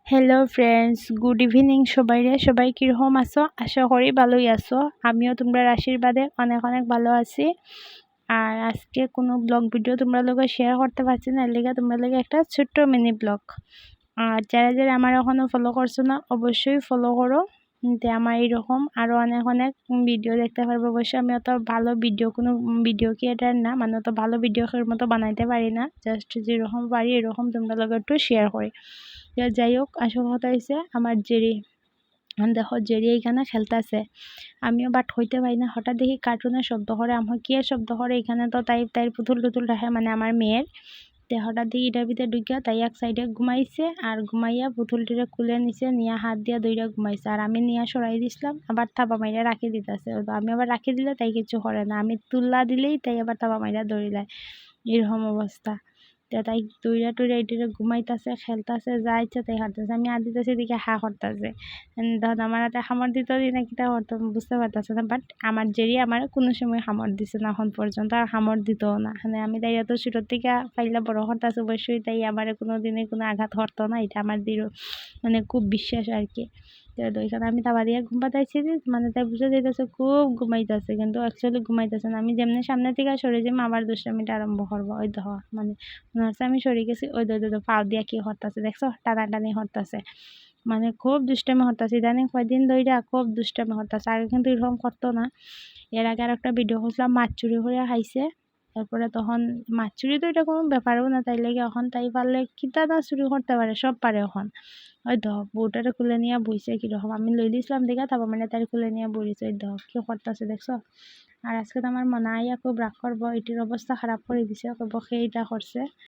Hello friends, good evening সবাই কীরকম আছো? আশা করি ভালোই আছো। আমিও তোমরা আশীর্বাদে অনেক অনেক ভালো আছি। আর আজকে কোনো ব্লগ ভিডিও তোমরা লোকে শেয়ার করতে পারছি না, এর লেগে তোমরা লেগে একটা ছোট্ট মিনি ব্লগ। আর যারা আমার এখনও ফলো করছো না অবশ্যই ফলো করো, যে আমার এইরকম আরও অনেক অনেক ভিডিও দেখতে পারবো। অবশ্যই আমি অত ভালো কোনো ভিডিও ক্রিয়েটার না, মানে অত ভালো ভিডিও মতো বানাইতে পারি না, জাস্ট যেরকম পারি এরকম তোমরা লোক একটু শেয়ার করি। যাই হোক, আসল কথা হয়েছে আমার জেরি, দেখো জেরি এইখানে খেলতেছে, আমিও বাট হইতে পারি না। হঠাৎ দেখি কার্টুনের শব্দ করে, আমার কি আর শব্দ করে এখানে, তো তাই পুতুল টুতুল রাখে, মানে আমার মেয়ের। তে হঠাৎ দেখি এটার ভিতরে ঢুকিয়া তাই এক সাইডে ঘুমাইছে, আর ঘুমাইয়া পুতুলটিরে কুলে নিছে, নিয়ে হাত দিয়া দইরা ঘুমাইছে। আর আমি নিয়ে সরাই দিছিলাম, আবার থাবা মাইরা রাখি দিতেছে। আমি আবার রাখি দিলে তাই কিছু করে না, আমি তুল্লা দিলেই তাই আবার থাবা মাইরা দৌড়িলায়, এরকম অবস্থা। তাই দৌড়া টুইরা এটিরে ঘুমাইতেছে, খেলতেছে, যা ইচ্ছা তাই হাঁটতেছে। আমি আর দিতেছি দিকে হা করতেছে, তখন আমার হাতে খামর দিত না কিটা করতাম বুঝতে পারতেছে না। বাট আমার জেরি আমার কোনো সময় খামর দিছে না এখন পর্যন্ত, আর খামর দিতও না। মানে আমি তাই এত ছোটোর থেকে পাইলে বড় করতেছে, অবশ্যই তাই আমার কোনো দিনে কোনো আঘাত করতো না, এটা আমার দৃঢ় মানে খুব বিশ্বাস আর কি। তো ওইখানে আমি তাবা দিয়ে ঘুম পাতাইছি, মানে তাই বুঝে যেতেছে খুব ঘুমাইতেছে, কিন্তু অ্যাকচুয়ালি ঘুমাইতেছে না। আমি যেমনি সামনে থেকে সরে যাই আবার দুষ্টামিটা আরম্ভ করবো। ওই দেখো, মানে মনে হচ্ছে আমি সরে গেছি, ওই পাও দিয়া কি হরতাছে দেখছো, টানাটানি হরতাছে, মানে খুব দুষ্টামি হরতাছে ইদানিং কয়দিন ধইরা, খুব দুষ্টামি হরতাছে। আগে কিন্তু এরকম করতো না। এর আগে আর একটা ভিডিও করছিলাম, মাছ চুরি করে খাইছে, তারপরে তখন মাছ চুরি তো এটা কোনো ব্যাপারও না, তাই লেগে এখন তাই পারলে কিতা না চুরি করতে পারে, সব পারে এখন। ওই দহ বউটারে খুলে নিয়ে বইছে কীরকম, আমি লই দিয়েছিলাম দেখা, তারপর মানে তার খুলে নিয়ে বইছে, ওই দহ কি করতেছে দেখছো। আর আজকে তো আমার মনে হয় খুব রাগ করবো, এটির অবস্থা খারাপ করে দিছে, কব সেইটা করছে।